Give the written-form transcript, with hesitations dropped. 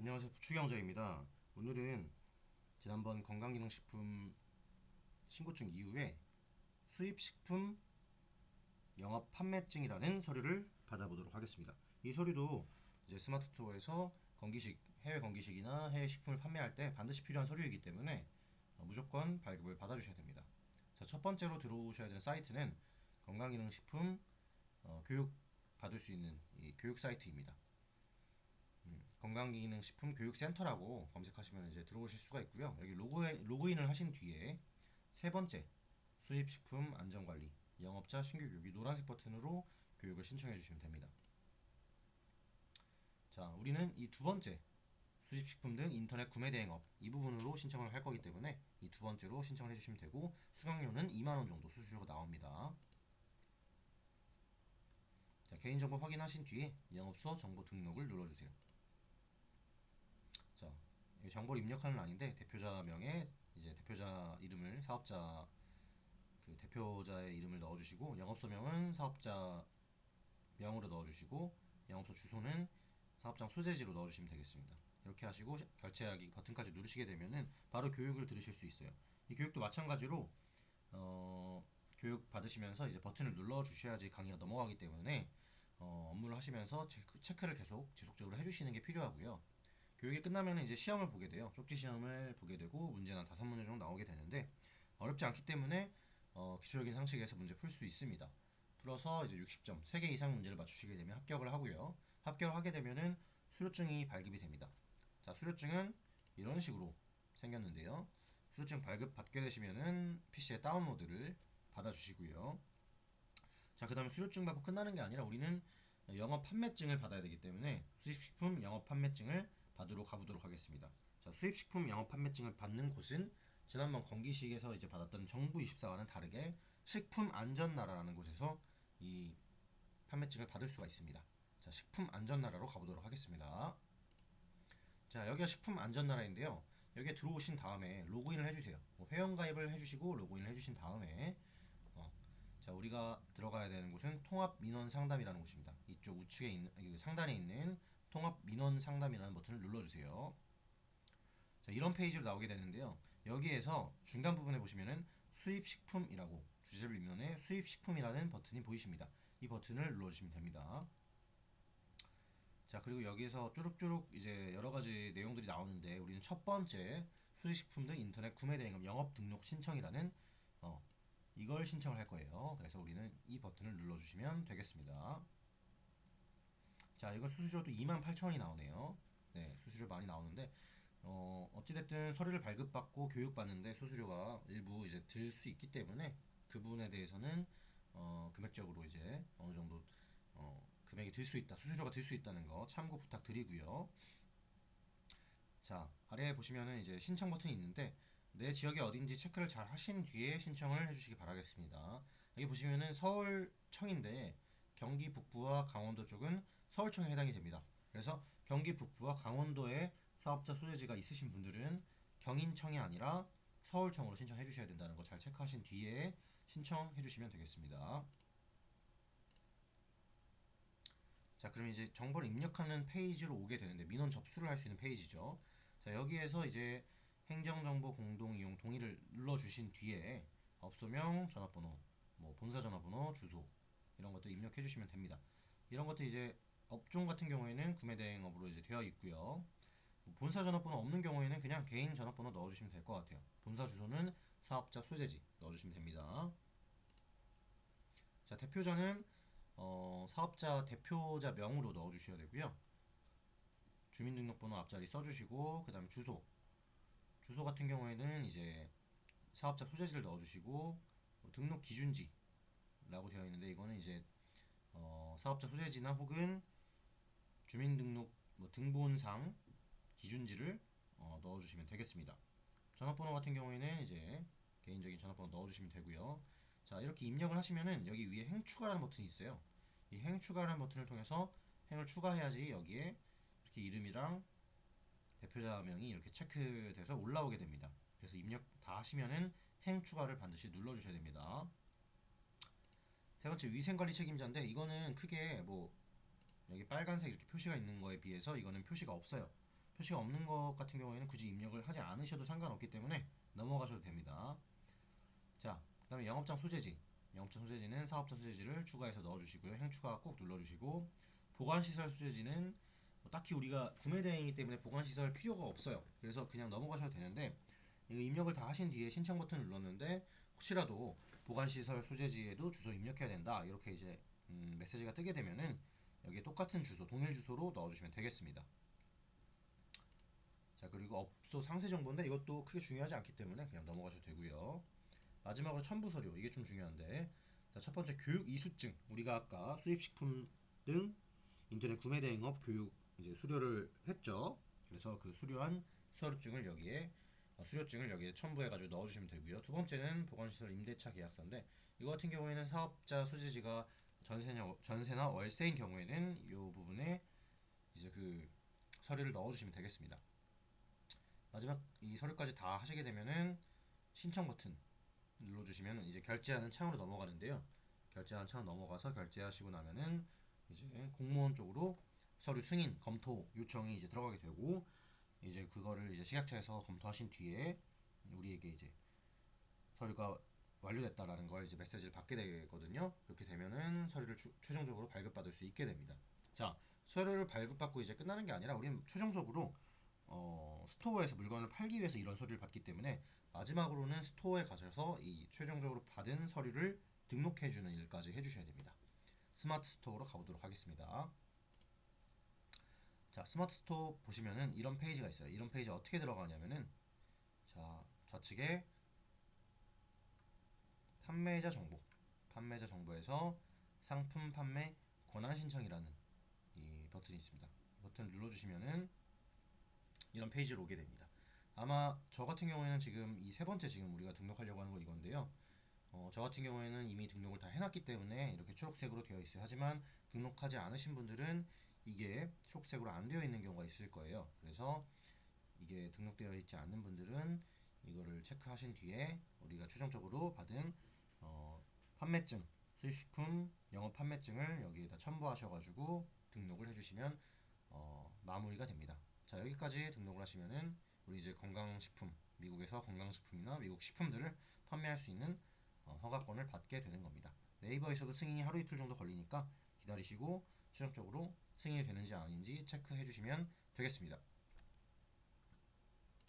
안녕하세요. 부추경자입니다. 오늘은 지난번 건강기능식품 신고증 이후에 수입식품 영업 판매증이라는 서류를 받아보도록 하겠습니다. 이 서류도 이제 스마트스토어에서 해외 건기식이나 해외 식품을 판매할 때 반드시 필요한 서류이기 때문에 무조건 발급을 받아주셔야 됩니다. 자, 첫 번째로 들어오셔야 되는 사이트는 건강기능식품 교육 받을 수 있는 이 교육 사이트입니다. 건강기능식품 교육센터라고 검색하시면 이제 들어오실 수가 있고요. 여기 로그인을 하신 뒤에 세 번째 수입식품 안전관리 영업자 신규 교육이 노란색 버튼으로 교육을 신청해 주시면 됩니다. 자, 우리는 이 두 번째 수입식품 등 인터넷 구매 대행업 이 부분으로 신청을 할 거기 때문에 이 두 번째로 신청을 해주시면 되고 수강료는 2만원 정도 수수료가 나옵니다. 자, 개인정보 확인하신 뒤에 영업소 정보 등록을 눌러주세요. 자, 정보를 입력하는 란인데 대표자 명에 이제 대표자 이름을 사업자 대표자의 이름을 넣어주시고 영업소명은 사업자 명으로 넣어주시고 영업소 주소는 사업장 소재지로 넣어주시면 되겠습니다. 이렇게 하시고 결제하기 버튼까지 누르시게 되면은 바로 교육을 들으실 수 있어요. 이 교육도 마찬가지로 교육 받으시면서 이제 버튼을 눌러 주셔야지 강의가 넘어가기 때문에 업무를 하시면서 체크를 계속 지속적으로 해주시는 게 필요하고요. 교육이 끝나면 이제 시험을 보게 돼요. 쪽지 시험을 보게 되고 문제는 5문제 정도 나오게 되는데 어렵지 않기 때문에 기초적인 상식에서 문제 풀 수 있습니다. 풀어서 이제 60점, 3개 이상 문제를 맞추시게 되면 합격을 하고요. 합격을 하게 되면은 수료증이 발급이 됩니다. 자, 수료증은 이런 식으로 생겼는데요. 수료증 발급 받게 되시면은 PC에 다운로드를 받아주시고요. 자, 그 다음에 수료증 받고 끝나는 게 아니라 우리는 영업 판매증을 받아야 되기 때문에 수입식품 영업 판매증을 받으러 가보도록 하겠습니다. 자, 수입식품 영업 판매증을 받는 곳은 지난번 건기식에서 이제 받았던 정부24와는 다르게 식품안전나라라는 곳에서 이 판매증을 받을 수가 있습니다. 자, 식품안전나라로 가보도록 하겠습니다. 자, 여기가 식품안전나라인데요. 여기에 들어오신 다음에 로그인을 해주세요. 회원가입을 해주시고 로그인을 해주신 다음에 자, 우리가 들어가야 되는 곳은 통합민원상담이라는 곳입니다. 이쪽 우측에 있는 상단에 있는 통합민원상담이라는 버튼을 눌러주세요. 자, 이런 페이지로 나오게 되는데요. 여기에서 중간 부분에 보시면은 수입식품이라고 주제를 입력해 수입식품이라는 버튼이 보이십니다. 이 버튼을 눌러주시면 됩니다. 자, 그리고 여기에서 쭈룩쭈룩 이제 여러 가지 내용들이 나오는데 우리는 첫 번째 수입식품 등 인터넷 구매 대행업 영업 등록 신청이라는 이걸 신청을 할 거예요. 그래서 우리는 이 버튼을 눌러주시면 되겠습니다. 자, 이건 수수료도 28,000원이 나오네요. 네, 수수료 많이 나오는데 어찌됐든 서류를 발급받고 교육받는데 수수료가 일부 이제 들 수 있기 때문에 그 부분에 대해서는 금액적으로 이제 어느 정도 금액이 들 수 있다, 수수료가 들 수 있다는 거 참고 부탁드리고요. 자, 아래에 보시면은 이제 신청 버튼이 있는데 내 지역이 어딘지 체크를 잘 하신 뒤에 신청을 해주시기 바라겠습니다. 여기 보시면은 서울청인데 경기 북부와 강원도 쪽은 서울청에 해당이 됩니다. 그래서 경기 북부와 강원도에 사업자 소재지가 있으신 분들은 경인청이 아니라 서울청으로 신청해 주셔야 된다는 거 잘 체크하신 뒤에 신청해 주시면 되겠습니다. 자, 그럼 이제 정보를 입력하는 페이지로 오게 되는데 민원 접수를 할 수 있는 페이지죠. 자, 여기에서 이제 행정정보 공동이용 동의를 눌러주신 뒤에 업소명, 전화번호, 뭐 본사 전화번호, 주소 이런 것들 입력해 주시면 됩니다. 이런 것도 이제 업종 같은 경우에는 구매대행업으로 이제 되어 있고요. 본사 전화번호 없는 경우에는 그냥 개인 전화번호 넣어주시면 될 것 같아요. 본사 주소는 사업자 소재지 넣어주시면 됩니다. 자, 대표자는 사업자 대표자 명으로 넣어주셔야 되고요. 주민등록번호 앞자리 써주시고 그 다음에 주소 같은 경우에는 이제 사업자 소재지를 넣어주시고 등록 기준지라고 되어 있는데 이거는 이제 사업자 소재지나 혹은 주민등록 등본상 기준지를 넣어주시면 되겠습니다. 전화번호 같은 경우에는 이제 개인적인 전화번호 넣어주시면 되고요. 자, 이렇게 입력을 하시면은 여기 위에 행 추가라는 버튼이 있어요. 이 행 추가라는 버튼을 통해서 행을 추가해야지 여기에 이렇게 이름이랑 대표자명이 이렇게 체크돼서 올라오게 됩니다. 그래서 입력 다 하시면은 행 추가를 반드시 눌러주셔야 됩니다. 세 번째 위생관리 책임자인데 이거는 크게 뭐 여기 빨간색 이렇게 표시가 있는 거에 비해서 이거는 표시가 없어요. 표시가 없는 것 같은 경우에는 굳이 입력을 하지 않으셔도 상관없기 때문에 넘어가셔도 됩니다. 자, 그 다음에 영업장 소재지. 영업장 소재지는 사업자 소재지를 추가해서 넣어주시고요. 행 추가 꼭 눌러주시고, 보관시설 소재지는 뭐 딱히 우리가 구매 대행이기 때문에 보관시설 필요가 없어요. 그래서 그냥 넘어가셔도 되는데, 이거 입력을 다 하신 뒤에 신청 버튼 눌렀는데 혹시라도 보관시설 소재지에도 주소 입력해야 된다 이렇게 이제 메시지가 뜨게 되면은 여기에 똑같은 주소, 동일 주소로 넣어주시면 되겠습니다. 자, 그리고 업소 상세 정보인데 이것도 크게 중요하지 않기 때문에 그냥 넘어가셔도 되고요. 마지막으로 첨부 서류, 이게 좀 중요한데, 자, 첫 번째 교육 이수증. 우리가 아까 수입식품 등 인터넷 구매 대행업 교육 이제 수료를 했죠. 그래서 그 수료한 수료증을 여기에 첨부해가지고 넣어주시면 되고요. 두 번째는 보건시설 임대차 계약서인데, 이거 같은 경우에는 사업자 소재지가 전세나 월세인 경우에는 이 부분에 이제 그 서류를 넣어주시면 되겠습니다. 마지막 이 서류까지 다 하시게 되면은 신청 버튼 눌러주시면 이제 결제하는 창으로 넘어가는데요. 결제하는 창으로 넘어가서 결제하시고 나면은 이제 공무원 쪽으로 서류 승인 검토 요청이 이제 들어가게 되고, 이제 그거를 이제 식약처에서 검토하신 뒤에 우리에게 이제 서류가 완료됐다라는 걸 이제 메시지를 받게 되거든요. 그렇게 되면은 서류를 최종적으로 발급받을 수 있게 됩니다. 자, 서류를 발급받고 이제 끝나는 게 아니라 우리는 최종적으로 스토어에서 물건을 팔기 위해서 이런 서류를 받기 때문에 마지막으로는 스토어에 가셔서 이 최종적으로 받은 서류를 등록해주는 일까지 해주셔야 됩니다. 스마트 스토어로 가보도록 하겠습니다. 자, 스마트 스토어 보시면은 이런 페이지가 있어요. 이런 페이지 어떻게 들어가냐면은, 자, 좌측에 판매자 정보에서 상품 판매 권한 신청이라는 이 버튼이 있습니다. 버튼을 눌러주시면은 이런 페이지로 오게 됩니다. 아마 저 같은 경우에는 지금 이 세 번째 지금 우리가 등록하려고 하는 거 이건데요. 저 같은 경우에는 이미 등록을 다 해놨기 때문에 이렇게 초록색으로 되어 있어요. 하지만 등록하지 않으신 분들은 이게 초록색으로 안 되어 있는 경우가 있을 거예요. 그래서 이게 등록되어 있지 않는 분들은 이거를 체크하신 뒤에 우리가 최종적으로 받은 판매증, 수입식품 영업 판매증을 여기에다 첨부하셔가지고 등록을 해주시면 마무리가 됩니다. 자, 여기까지 등록을 하시면은 우리 이제 건강식품, 미국에서 건강식품이나 미국 식품들을 판매할 수 있는 허가권을 받게 되는 겁니다. 네이버에서도 승인이 하루 이틀 정도 걸리니까 기다리시고 최종적으로 승인이 되는지 아닌지 체크해 주시면 되겠습니다.